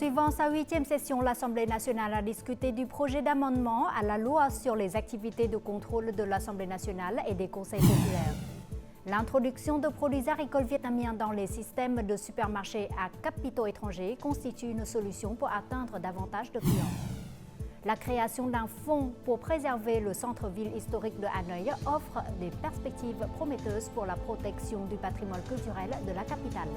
Poursuivant sa 8e session, l'Assemblée nationale a discuté du projet d'amendement à la loi sur les activités de contrôle de l'Assemblée nationale et des conseils populaires. L'introduction de produits agricoles vietnamiens dans les systèmes de supermarchés à capitaux étrangers constitue une solution pour atteindre davantage de clients. La création d'un fonds pour préserver le centre-ville historique de Hanoï offre des perspectives prometteuses pour la protection du patrimoine culturel de la capitale.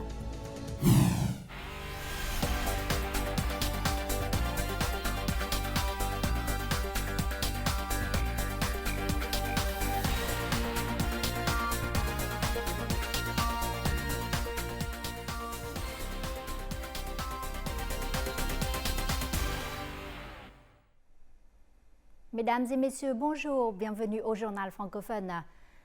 Mesdames et messieurs, bonjour, bienvenue au journal francophone.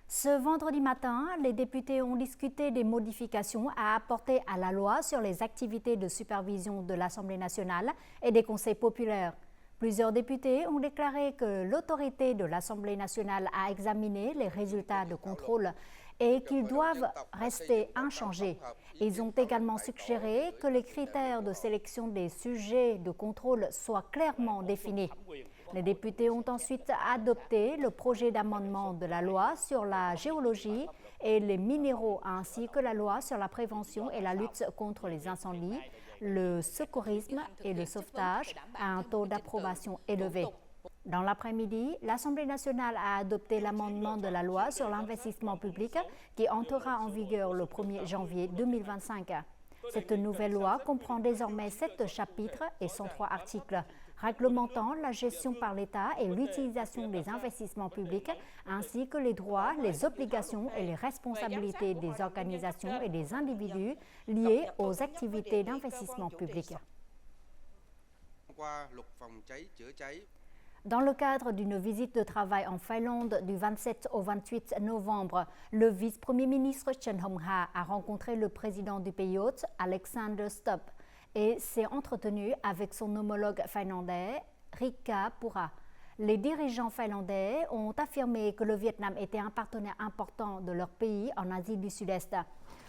Ce vendredi matin, les députés ont discuté des modifications à apporter à la loi sur les activités de supervision de l'Assemblée nationale et des conseils populaires. Plusieurs députés ont déclaré que l'autorité de l'Assemblée nationale a examiné les résultats de contrôle et qu'ils doivent rester inchangés. Ils ont également suggéré que les critères de sélection des sujets de contrôle soient clairement définis. Les députés ont ensuite adopté le projet d'amendement de la loi sur la géologie et les minéraux ainsi que la loi sur la prévention et la lutte contre les incendies, le secourisme et le sauvetage à un taux d'approbation élevé. Dans l'après-midi, l'Assemblée nationale a adopté l'amendement de la loi sur l'investissement public qui entrera en vigueur le 1er janvier 2025. Cette nouvelle loi comprend désormais 7 chapitres et 103 articles, réglementant la gestion par l'État et l'utilisation des investissements publics, ainsi que les droits, les obligations et les responsabilités des organisations et des individus liés aux activités d'investissement public. Dans le cadre d'une visite de travail en Finlande du 27 au 28 novembre, le vice-premier ministre Chun Hong-ha a rencontré le président du pays hôte, Alexander Stubb, et s'est entretenu avec son homologue finlandais, Riikka Purra. Les dirigeants finlandais ont affirmé que le Vietnam était un partenaire important de leur pays en Asie du Sud-Est.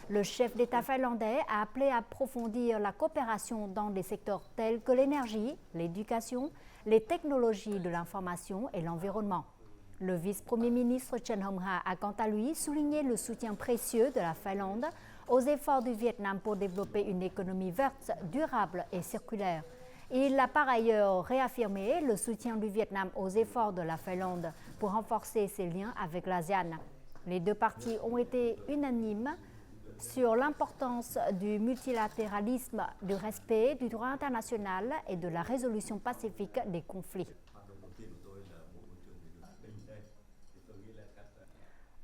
Le chef d'État finlandais a appelé à approfondir la coopération dans des secteurs tels que l'énergie, l'éducation, les technologies de l'information et l'environnement. Le vice-premier ministre Chun Hong-ha a quant à lui souligné le soutien précieux de la Finlande aux efforts du Vietnam pour développer une économie verte, durable et circulaire. Il a par ailleurs réaffirmé le soutien du Vietnam aux efforts de la Finlande pour renforcer ses liens avec l'ASEAN. Les deux parties ont été unanimes sur l'importance du multilatéralisme, du respect du droit international et de la résolution pacifique des conflits.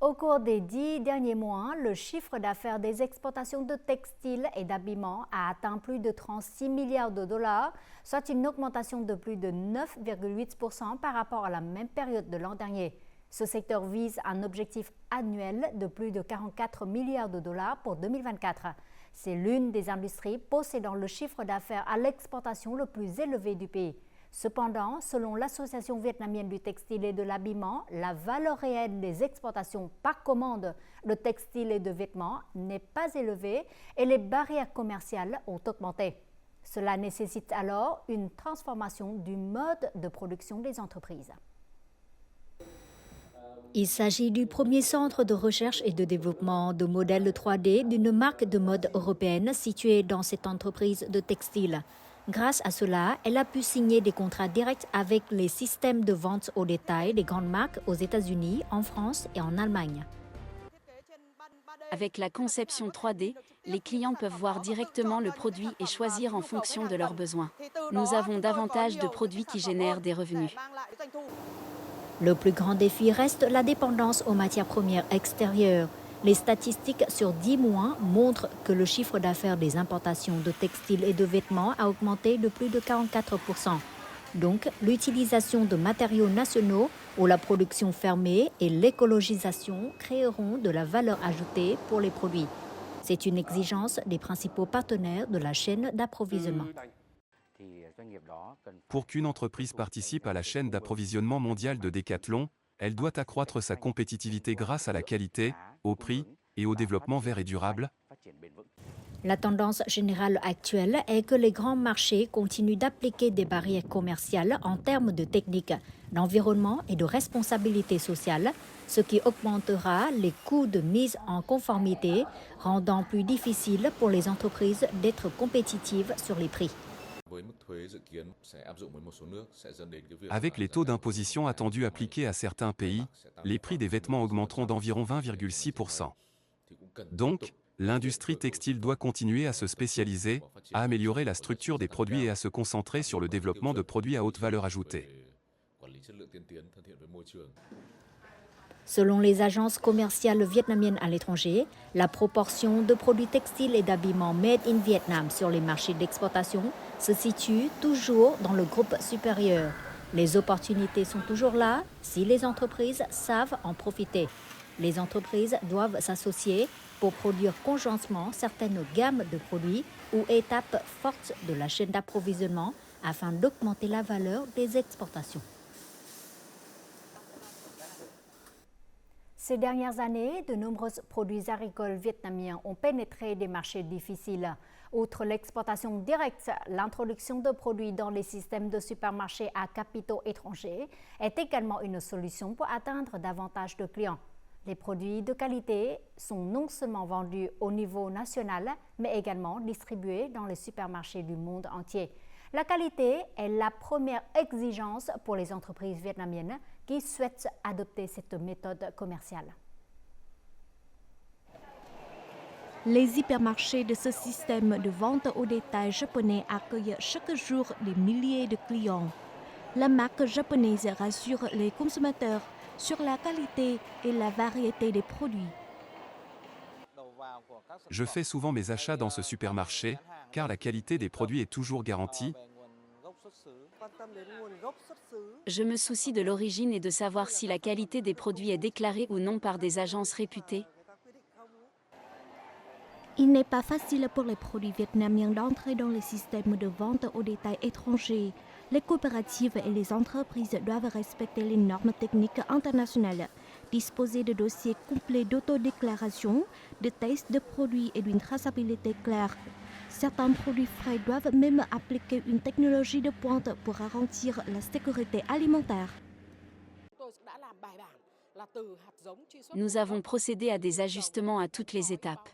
Au cours des 10 derniers mois, le chiffre d'affaires des exportations de textiles et d'habillement a atteint plus de 36 milliards de dollars, soit une augmentation de plus de 9,8% par rapport à la même période de l'an dernier. Ce secteur vise un objectif annuel de plus de 44 milliards de dollars pour 2024. C'est l'une des industries possédant le chiffre d'affaires à l'exportation le plus élevé du pays. Cependant, selon l'Association vietnamienne du textile et de l'habillement, la valeur réelle des exportations par commande de textiles et de vêtements n'est pas élevée et les barrières commerciales ont augmenté. Cela nécessite alors une transformation du mode de production des entreprises. Il s'agit du premier centre de recherche et de développement de modèles 3D d'une marque de mode européenne située dans cette entreprise de textile. Grâce à cela, elle a pu signer des contrats directs avec les systèmes de vente au détail des grandes marques aux États-Unis, en France et en Allemagne. Avec la conception 3D, les clients peuvent voir directement le produit et choisir en fonction de leurs besoins. Nous avons davantage de produits qui génèrent des revenus. Le plus grand défi reste la dépendance aux matières premières extérieures. Les statistiques sur 10 mois montrent que le chiffre d'affaires des importations de textiles et de vêtements a augmenté de plus de 44%. Donc, l'utilisation de matériaux nationaux ou la production fermée et l'écologisation créeront de la valeur ajoutée pour les produits. C'est une exigence des principaux partenaires de la chaîne d'approvisionnement. Pour qu'une entreprise participe à la chaîne d'approvisionnement mondiale de Decathlon, elle doit accroître sa compétitivité grâce à la qualité, au prix et au développement vert et durable. La tendance générale actuelle est que les grands marchés continuent d'appliquer des barrières commerciales en termes de technique, d'environnement et de responsabilité sociale, ce qui augmentera les coûts de mise en conformité, rendant plus difficile pour les entreprises d'être compétitives sur les prix. Avec les taux d'imposition attendus appliqués à certains pays, les prix des vêtements augmenteront d'environ 20,6%. Donc, l'industrie textile doit continuer à se spécialiser, à améliorer la structure des produits et à se concentrer sur le développement de produits à haute valeur ajoutée. Selon les agences commerciales vietnamiennes à l'étranger, la proportion de produits textiles et d'habillement made in Vietnam sur les marchés d'exportation se situe toujours dans le groupe supérieur. Les opportunités sont toujours là si les entreprises savent en profiter. Les entreprises doivent s'associer pour produire conjointement certaines gammes de produits ou étapes fortes de la chaîne d'approvisionnement afin d'augmenter la valeur des exportations. Ces dernières années, de nombreux produits agricoles vietnamiens ont pénétré des marchés difficiles. Outre l'exportation directe, l'introduction de produits dans les systèmes de supermarchés à capitaux étrangers est également une solution pour atteindre davantage de clients. Les produits de qualité sont non seulement vendus au niveau national, mais également distribués dans les supermarchés du monde entier. La qualité est la première exigence pour les entreprises vietnamiennes qui souhaitent adopter cette méthode commerciale. Les hypermarchés de ce système de vente au détail japonais accueillent chaque jour des milliers de clients. La marque japonaise rassure les consommateurs sur la qualité et la variété des produits. Je fais souvent mes achats dans ce supermarché, car la qualité des produits est toujours garantie. Je me soucie de l'origine et de savoir si la qualité des produits est déclarée ou non par des agences réputées. Il n'est pas facile pour les produits vietnamiens d'entrer dans les systèmes de vente au détail étrangers. Les coopératives et les entreprises doivent respecter les normes techniques internationales, disposer de dossiers complets d'autodéclaration, de tests de produits et d'une traçabilité claire. Certains produits frais doivent même appliquer une technologie de pointe pour garantir la sécurité alimentaire. Nous avons procédé à des ajustements à toutes les étapes.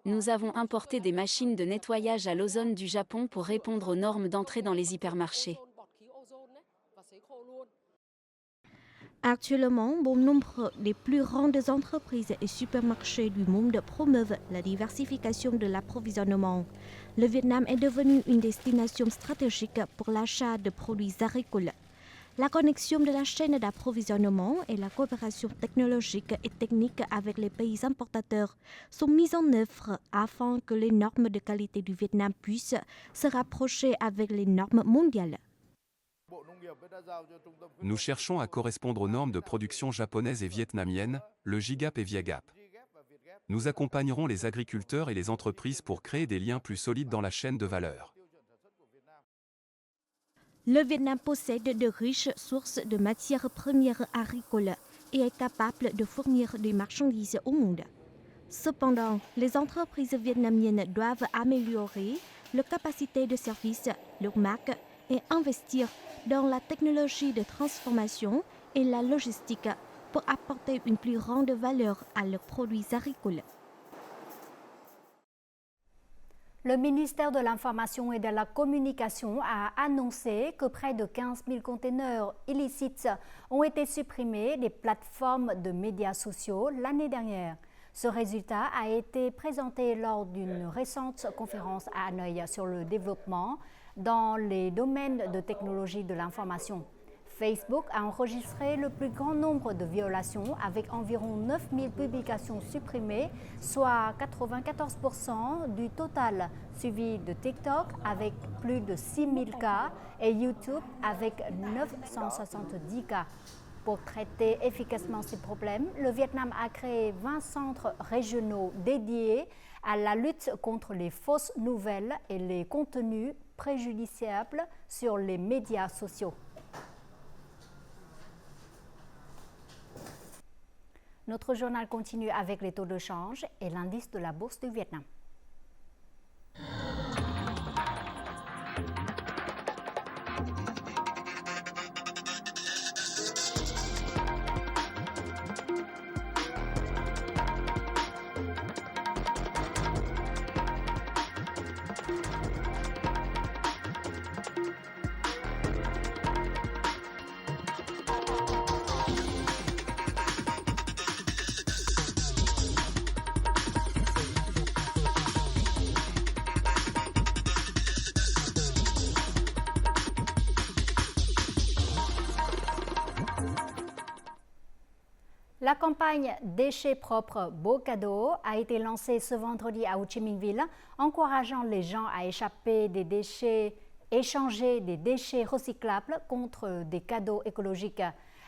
Nous avons importé des machines de nettoyage à l'ozone du Japon pour répondre aux normes d'entrée dans les hypermarchés. Actuellement, bon nombre des plus grandes entreprises et supermarchés du monde promeuvent la diversification de l'approvisionnement. Le Vietnam est devenu une destination stratégique pour l'achat de produits agricoles. La connexion de la chaîne d'approvisionnement et la coopération technologique et technique avec les pays importateurs sont mises en œuvre afin que les normes de qualité du Vietnam puissent se rapprocher avec les normes mondiales. Nous cherchons à correspondre aux normes de production japonaises et vietnamiennes, le JGAP et VIAGAP. Nous accompagnerons les agriculteurs et les entreprises pour créer des liens plus solides dans la chaîne de valeur. Le Vietnam possède de riches sources de matières premières agricoles et est capable de fournir des marchandises au monde. Cependant, les entreprises vietnamiennes doivent améliorer leur capacité de service, leur marque et investir dans la technologie de transformation et la logistique pour apporter une plus grande valeur à leurs produits agricoles. Le ministère de l'Information et de la Communication a annoncé que près de 15 000 conteneurs illicites ont été supprimés des plateformes de médias sociaux l'année dernière. Ce résultat a été présenté lors d'une récente conférence à Hanoï sur le développement dans les domaines de technologie de l'information. Facebook a enregistré le plus grand nombre de violations avec environ 9 000 publications supprimées, soit 94% du total, suivi de TikTok avec plus de 6 000 cas et YouTube avec 970 cas. Pour traiter efficacement ces problèmes, le Vietnam a créé 20 centres régionaux dédiés à la lutte contre les fausses nouvelles et les contenus préjudiciables sur les médias sociaux. Notre journal continue avec les taux de change et l'indice de la bourse du Vietnam. La campagne Déchets propres, beaux cadeaux a été lancée ce vendredi à Ho Chi Minh Ville, encourageant les gens à échanger des déchets recyclables contre des cadeaux écologiques.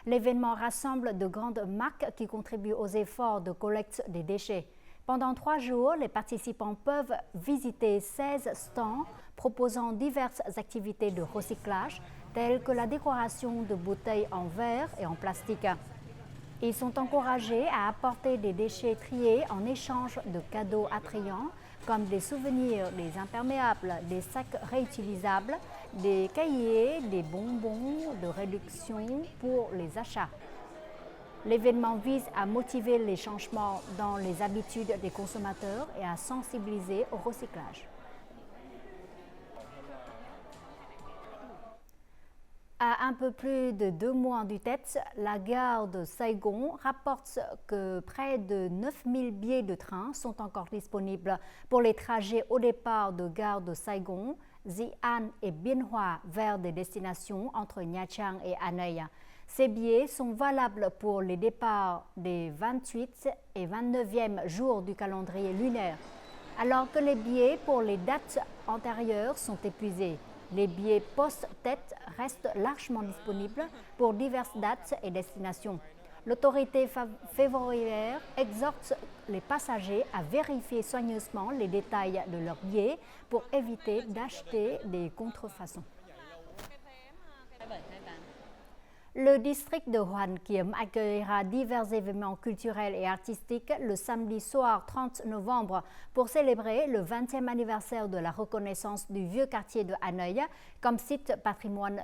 L'événement rassemble de grandes marques qui contribuent aux efforts de collecte des déchets. Pendant 3 jours, les participants peuvent visiter 16 stands proposant diverses activités de recyclage, telles que la décoration de bouteilles en verre et en plastique. Ils sont encouragés à apporter des déchets triés en échange de cadeaux attrayants comme des souvenirs, des imperméables, des sacs réutilisables, des cahiers, des bonbons de réduction pour les achats. L'événement vise à motiver les changements dans les habitudes des consommateurs et à sensibiliser au recyclage. À un peu plus de 2 mois du tête, la gare de Saigon rapporte que près de 9000 billets de train sont encore disponibles pour les trajets au départ de gare de Saigon, Di An et Bien Hoa vers des destinations entre Nha Trang et Hanoï. Ces billets sont valables pour les départs des 28 et 29e jours du calendrier lunaire, alors que les billets pour les dates antérieures sont épuisés. Les billets post-tête restent largement disponibles pour diverses dates et destinations. L'autorité ferroviaire exhorte les passagers à vérifier soigneusement les détails de leurs billets pour éviter d'acheter des contrefaçons. Le district de Hoan Kiem accueillera divers événements culturels et artistiques le samedi soir 30 novembre pour célébrer le 20e anniversaire de la reconnaissance du vieux quartier de Hanoï comme site patrimoine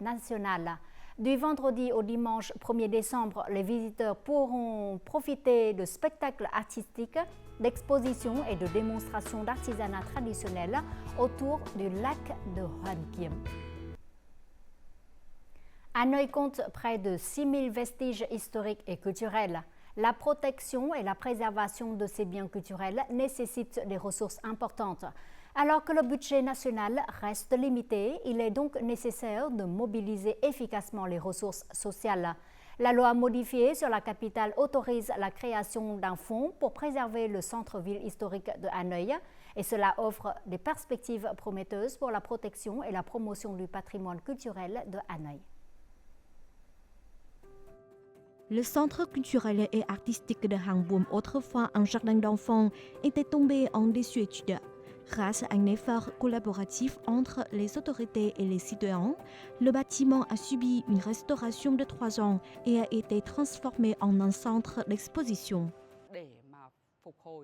national. Du vendredi au dimanche 1er décembre, les visiteurs pourront profiter de spectacles artistiques, d'expositions et de démonstrations d'artisanat traditionnel autour du lac de Hoan Kiem. Hanoï compte près de 6000 vestiges historiques et culturels. La protection et la préservation de ces biens culturels nécessitent des ressources importantes. Alors que le budget national reste limité, il est donc nécessaire de mobiliser efficacement les ressources sociales. La loi modifiée sur la capitale autorise la création d'un fonds pour préserver le centre-ville historique de Hanoï et cela offre des perspectives prometteuses pour la protection et la promotion du patrimoine culturel de Hanoï. Le centre culturel et artistique de Hang Buom, autrefois un jardin d'enfants, était tombé en désuétude. Grâce à un effort collaboratif entre les autorités et les citoyens, le bâtiment a subi une restauration de 3 ans et a été transformé en un centre d'exposition.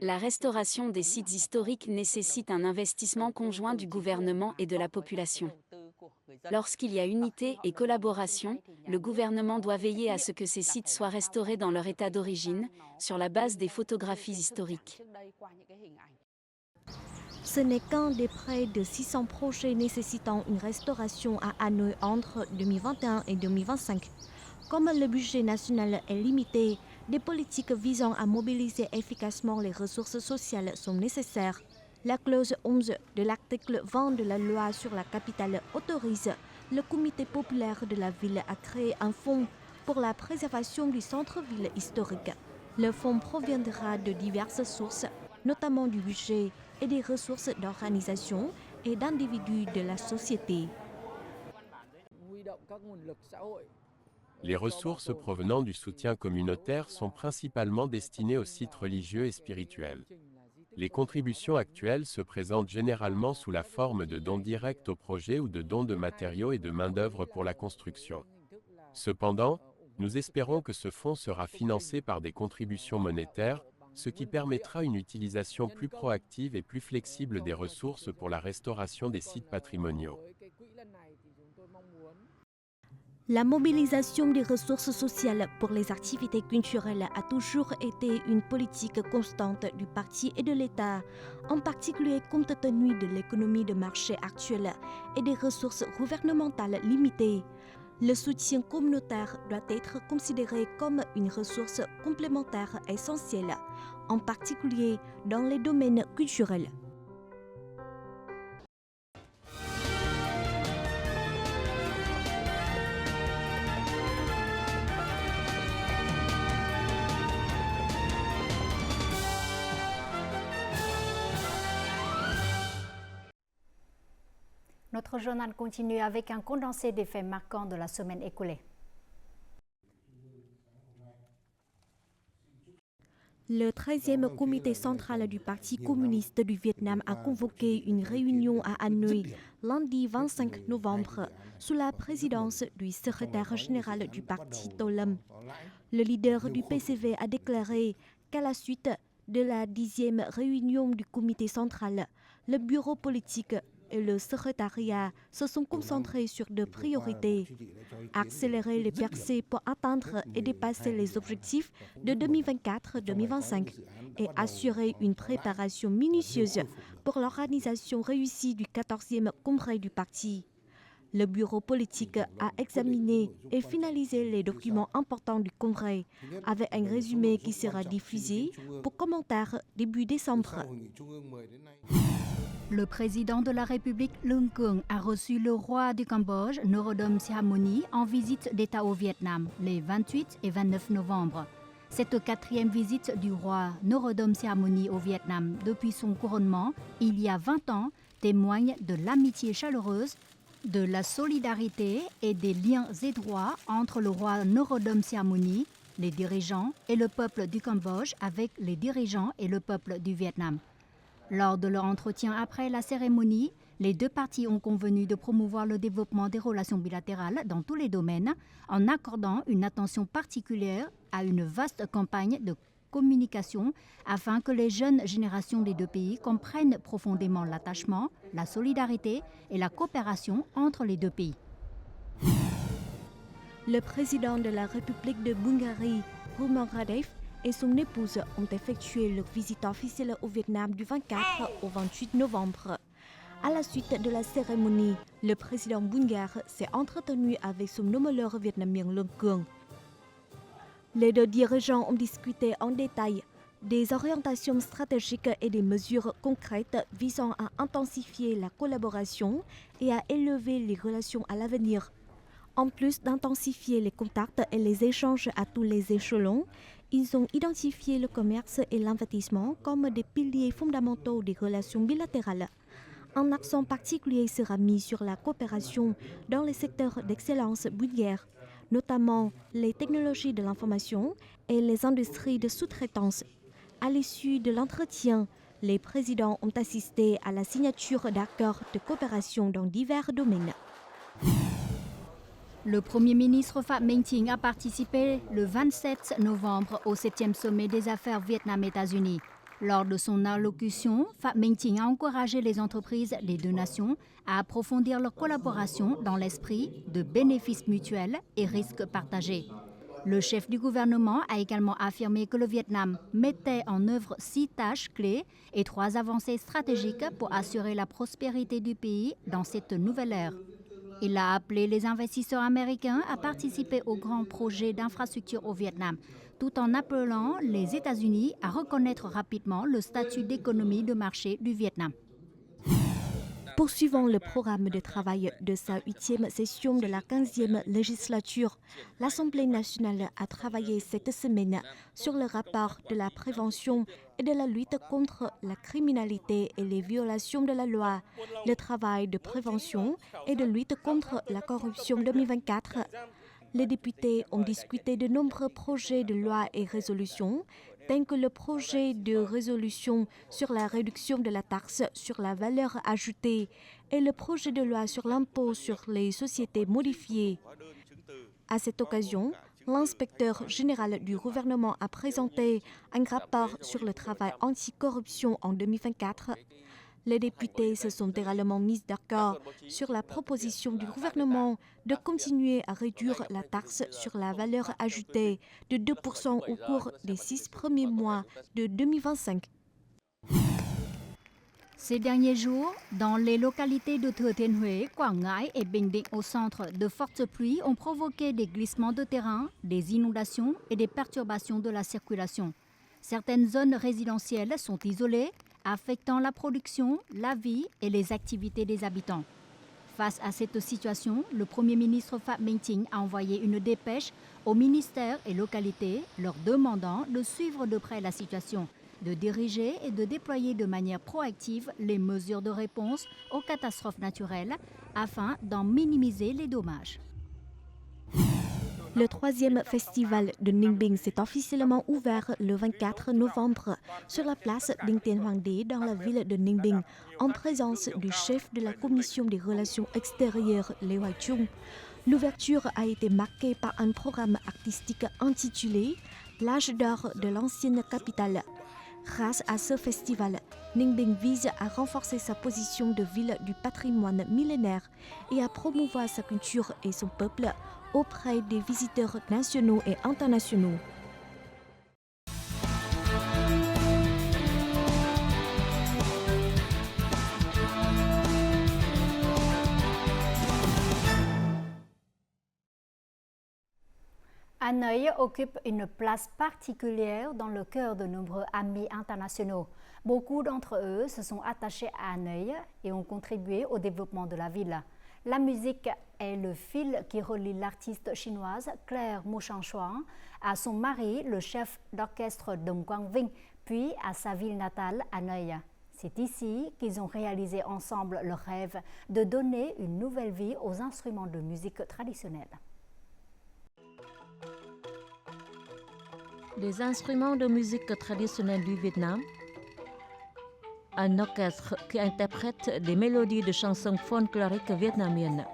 La restauration des sites historiques nécessite un investissement conjoint du gouvernement et de la population. Lorsqu'il y a unité et collaboration, le gouvernement doit veiller à ce que ces sites soient restaurés dans leur état d'origine, sur la base des photographies historiques. Ce n'est qu'un des près de 600 projets nécessitant une restauration à Hanoï entre 2021 et 2025. Comme le budget national est limité, des politiques visant à mobiliser efficacement les ressources sociales sont nécessaires. La clause 11 de l'article 20 de la loi sur la capitale autorise le comité populaire de la ville à créer un fonds pour la préservation du centre-ville historique. Le fonds proviendra de diverses sources, notamment du budget et des ressources d'organisation et d'individus de la société. Les ressources provenant du soutien communautaire sont principalement destinées aux sites religieux et spirituels. Les contributions actuelles se présentent généralement sous la forme de dons directs au projet ou de dons de matériaux et de main-d'œuvre pour la construction. Cependant, nous espérons que ce fonds sera financé par des contributions monétaires, ce qui permettra une utilisation plus proactive et plus flexible des ressources pour la restauration des sites patrimoniaux. La mobilisation des ressources sociales pour les activités culturelles a toujours été une politique constante du parti et de l'État, en particulier compte tenu de l'économie de marché actuelle et des ressources gouvernementales limitées. Le soutien communautaire doit être considéré comme une ressource complémentaire essentielle, en particulier dans les domaines culturels. Notre journal continue avec un condensé des faits marquants de la semaine écoulée. Le 13e comité central du Parti communiste du Vietnam a convoqué une réunion à Hanoï lundi 25 novembre sous la présidence du secrétaire général du parti To Lam. Le leader du PCV a déclaré qu'à la suite de la 10e réunion du comité central, le bureau politique et le secrétariat se sont concentrés sur deux priorités: accélérer les percées pour atteindre et dépasser les objectifs de 2024-2025 et assurer une préparation minutieuse pour l'organisation réussie du 14e congrès du parti. Le bureau politique a examiné et finalisé les documents importants du congrès avec un résumé qui sera diffusé pour commentaire début décembre. Le président de la République Lương Cường a reçu le roi du Cambodge, Norodom Sihamoni, en visite d'État au Vietnam les 28 et 29 novembre. Cette 4e visite du roi Norodom Sihamoni au Vietnam depuis son couronnement, il y a 20 ans, témoigne de l'amitié chaleureuse, de la solidarité et des liens étroits entre le roi Norodom Sihamoni, les dirigeants et le peuple du Cambodge avec les dirigeants et le peuple du Vietnam. Lors de leur entretien après la cérémonie, les deux parties ont convenu de promouvoir le développement des relations bilatérales dans tous les domaines en accordant une attention particulière à une vaste campagne de communication afin que les jeunes générations des deux pays comprennent profondément l'attachement, la solidarité et la coopération entre les deux pays. Le président de la République de Bulgarie, Rumen Radev, et son épouse ont effectué leur visite officielle au Vietnam du 24 au 28 novembre. À la suite de la cérémonie, le président bulgare s'est entretenu avec son homologue vietnamien Lương Cường. Les deux dirigeants ont discuté en détail des orientations stratégiques et des mesures concrètes visant à intensifier la collaboration et à élever les relations à l'avenir. En plus d'intensifier les contacts et les échanges à tous les échelons, ils ont identifié le commerce et l'investissement comme des piliers fondamentaux des relations bilatérales. Un accent particulier sera mis sur la coopération dans les secteurs d'excellence bulgares, notamment les technologies de l'information et les industries de sous-traitance. À l'issue de l'entretien, les présidents ont assisté à la signature d'accords de coopération dans divers domaines. Le Premier ministre Phạm Minh Chính a participé le 27 novembre au 7e sommet des affaires Vietnam-États-Unis. Lors de son allocution, Phạm Minh Chính a encouragé les entreprises des deux nations à approfondir leur collaboration dans l'esprit de bénéfices mutuels et risques partagés. Le chef du gouvernement a également affirmé que le Vietnam mettait en œuvre 6 tâches clés et 3 avancées stratégiques pour assurer la prospérité du pays dans cette nouvelle ère. Il a appelé les investisseurs américains à participer aux grands projets d'infrastructure au Vietnam, tout en appelant les États-Unis à reconnaître rapidement le statut d'économie de marché du Vietnam. Poursuivant le programme de travail de sa 8e session de la 15e législature, l'Assemblée nationale a travaillé cette semaine sur le rapport de la prévention et de la lutte contre la criminalité et les violations de la loi, le travail de prévention et de lutte contre la corruption 2024. Les députés ont discuté de nombreux projets de loi et résolutions, tels que le projet de résolution sur la réduction de la taxe sur la valeur ajoutée et le projet de loi sur l'impôt sur les sociétés modifiées. À cette occasion, l'inspecteur général du gouvernement a présenté un rapport sur le travail anticorruption en 2024. Les députés se sont également mis d'accord sur la proposition du gouvernement de continuer à réduire la taxe sur la valeur ajoutée de 2% au cours des 6 premiers mois de 2025. Ces derniers jours, dans les localités de Thừa Thiên Huế, Quảng Ngãi et Bình Định au centre, de fortes pluies ont provoqué des glissements de terrain, des inondations et des perturbations de la circulation. Certaines zones résidentielles sont isolées, affectant la production, la vie et les activités des habitants. Face à cette situation, le Premier ministre Phạm Minh Chính a envoyé une dépêche aux ministères et localités leur demandant de suivre de près la situation, de diriger et de déployer de manière proactive les mesures de réponse aux catastrophes naturelles afin d'en minimiser les dommages. Le 3e festival de Ninh Bình s'est officiellement ouvert le 24 novembre sur la place Đinh Tiên Hoàng Đế dans la ville de Ninh Bình, en présence du chef de la commission des relations extérieures, Lê Hoài Trung. L'ouverture a été marquée par un programme artistique intitulé « L'âge d'or de l'ancienne capitale ». Grâce à ce festival, Ninh Bình vise à renforcer sa position de ville du patrimoine millénaire et à promouvoir sa culture et son peuple auprès des visiteurs nationaux et internationaux. Hanoï occupe une place particulière dans le cœur de nombreux amis internationaux. Beaucoup d'entre eux se sont attachés à Hanoï et ont contribué au développement de la ville. La musique est le fil qui relie l'artiste chinoise Claire Mochanchuan à son mari, le chef d'orchestre Đồng Quang Vinh, puis à sa ville natale, Hanoï. C'est ici qu'ils ont réalisé ensemble leur rêve de donner une nouvelle vie aux instruments de musique traditionnelle. Des instruments de musique traditionnelle du Vietnam, un orchestre qui interprète des mélodies de chansons folkloriques vietnamiennes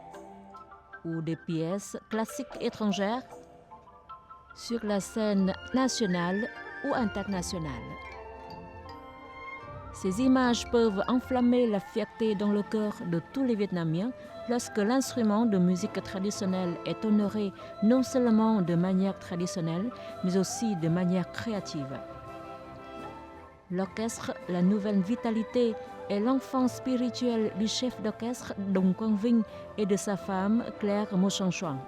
ou des pièces classiques étrangères sur la scène nationale ou internationale. Ces images peuvent enflammer la fierté dans le cœur de tous les Vietnamiens lorsque l'instrument de musique traditionnelle est honoré non seulement de manière traditionnelle, mais aussi de manière créative. L'orchestre La Nouvelle Vitalité est l'enfant spirituel du chef d'orchestre Đồng Quang Vinh et de sa femme Claire Mochanchuan.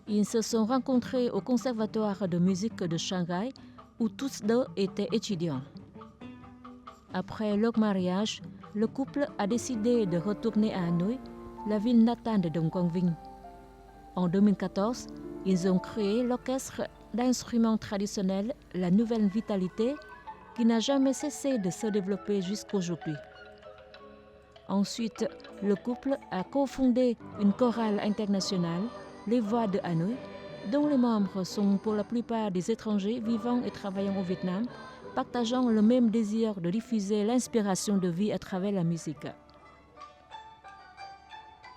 Ils se sont rencontrés au Conservatoire de musique de Shanghai, où tous deux étaient étudiants. Après leur mariage, le couple a décidé de retourner à Hanoï, la ville natale de Đồng Quang Vinh. En 2014, ils ont créé l'orchestre d'instruments traditionnels La Nouvelle Vitalité, qui n'a jamais cessé de se développer jusqu'aujourd'hui. Ensuite, le couple a cofondé une chorale internationale, Les Voix de Hanoï, dont les membres sont pour la plupart des étrangers vivant et travaillant au Vietnam, partageant le même désir de diffuser l'inspiration de vie à travers la musique.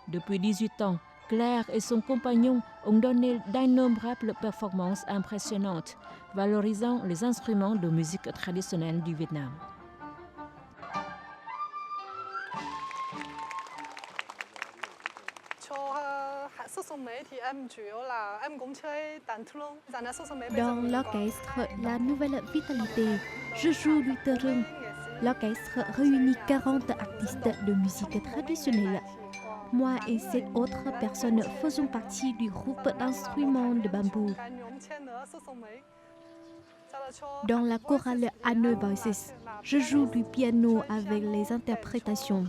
Depuis 18 ans, Claire et son compagnon ont donné d'innombrables performances impressionnantes, valorisant les instruments de musique traditionnelle du Vietnam. Dans l'orchestre La Nouvelle Vitalité, je joue du terrain. L'orchestre réunit 40 artistes de musique traditionnelle. Moi et 7 autres personnes faisons partie du groupe d'instruments de bambou. Dans la chorale Hanoï Voices, je joue du piano avec les interprétations.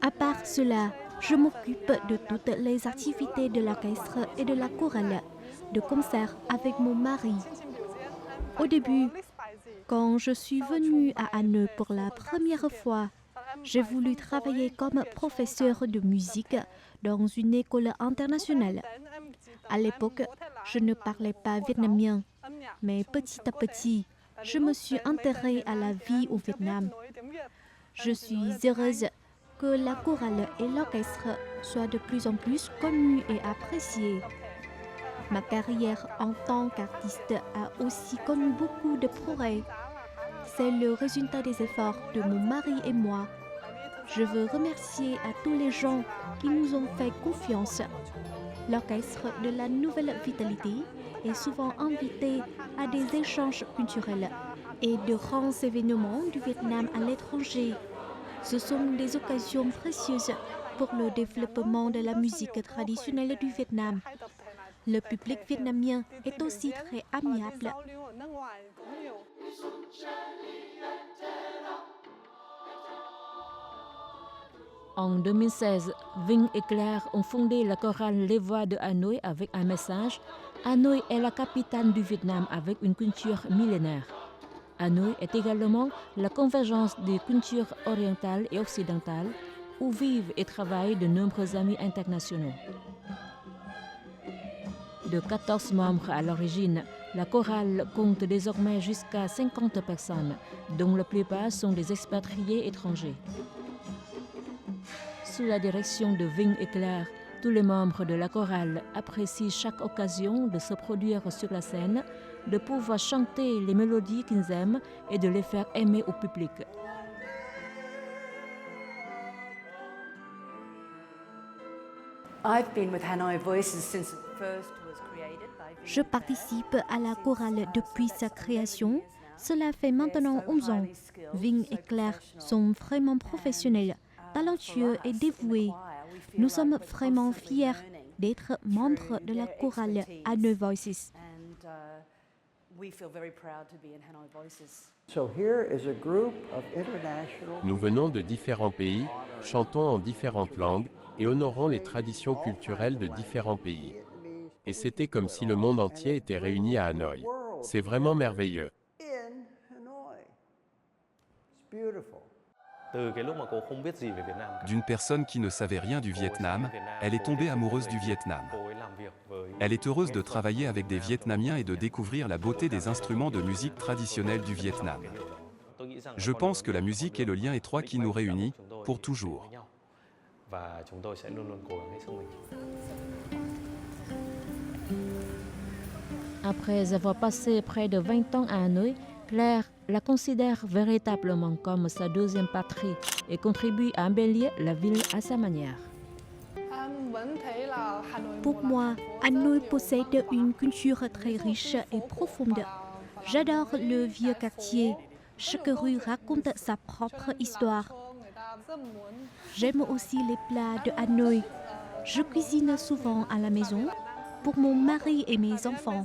À part cela, je m'occupe de toutes les activités de l'orchestre et de la chorale, de concerts avec mon mari. Au début, quand je suis venue à Hanoï pour la première fois, j'ai voulu travailler comme professeur de musique dans une école internationale. À l'époque, je ne parlais pas vietnamien, mais petit à petit, je me suis intéressée à la vie au Vietnam. Je suis heureuse que la chorale et l'orchestre soient de plus en plus connus et appréciés. Ma carrière en tant qu'artiste a aussi connu beaucoup de progrès. C'est le résultat des efforts de mon mari et moi. Je veux remercier à tous les gens qui nous ont fait confiance. L'orchestre de la Nouvelle Vitalité est souvent invité à des échanges culturels et de grands événements du Vietnam à l'étranger. Ce sont des occasions précieuses pour le développement de la musique traditionnelle du Vietnam. Le public vietnamien est aussi très amiable. En 2016, Vinh et Claire ont fondé la chorale Les Voix de Hanoï avec un message. Hanoï est la capitale du Vietnam avec une culture millénaire. Hanoï est également la convergence des cultures orientales et occidentales où vivent et travaillent de nombreux amis internationaux. De 14 membres à l'origine, la chorale compte désormais jusqu'à 50 personnes, dont la plupart sont des expatriés étrangers. Sous la direction de Vinh et Claire, tous les membres de la chorale apprécient chaque occasion de se produire sur la scène, de pouvoir chanter les mélodies qu'ils aiment et de les faire aimer au public. Je participe à la chorale depuis sa création. Cela fait maintenant 11 ans. Vinh et Claire sont vraiment professionnels, talentueux et dévoués. Nous sommes vraiment fiers d'être membres de la chorale Hanoi Voices. Nous venons de différents pays, chantons en différentes langues et honorons les traditions culturelles de différents pays. Et c'était comme si le monde entier était réuni à Hanoï. C'est vraiment merveilleux. D'une personne qui ne savait rien du Vietnam, elle est tombée amoureuse du Vietnam. Elle est heureuse de travailler avec des Vietnamiens et de découvrir la beauté des instruments de musique traditionnels du Vietnam. Je pense que la musique est le lien étroit qui nous réunit, pour toujours. Après avoir passé près de 20 ans à Hanoï, Claire la considère véritablement comme sa deuxième patrie et contribue à embellir la ville à sa manière. Pour moi, Hanoï possède une culture très riche et profonde. J'adore le vieux quartier. Chaque rue raconte sa propre histoire. J'aime aussi les plats de Hanoï. Je cuisine souvent à la maison pour mon mari et mes enfants.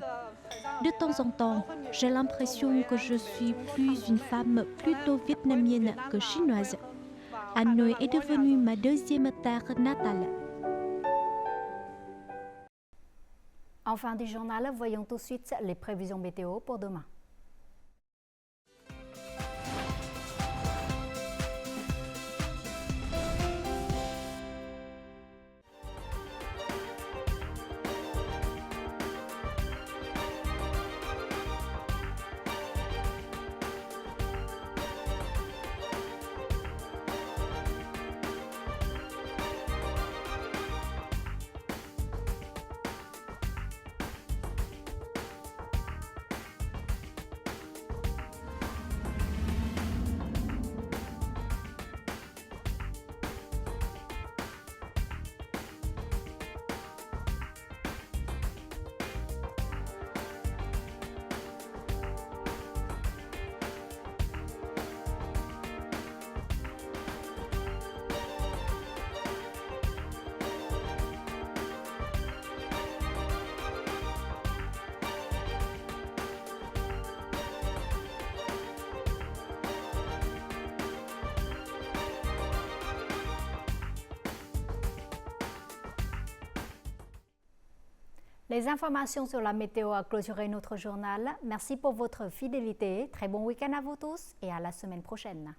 De temps en temps, j'ai l'impression que je suis plus une femme plutôt vietnamienne que chinoise. Hanoï est devenue ma deuxième terre natale. En fin du journal, voyons tout de suite les prévisions météo pour demain. Les informations sur la météo a clôturé notre journal. Merci pour votre fidélité. Très bon week-end à vous tous et à la semaine prochaine.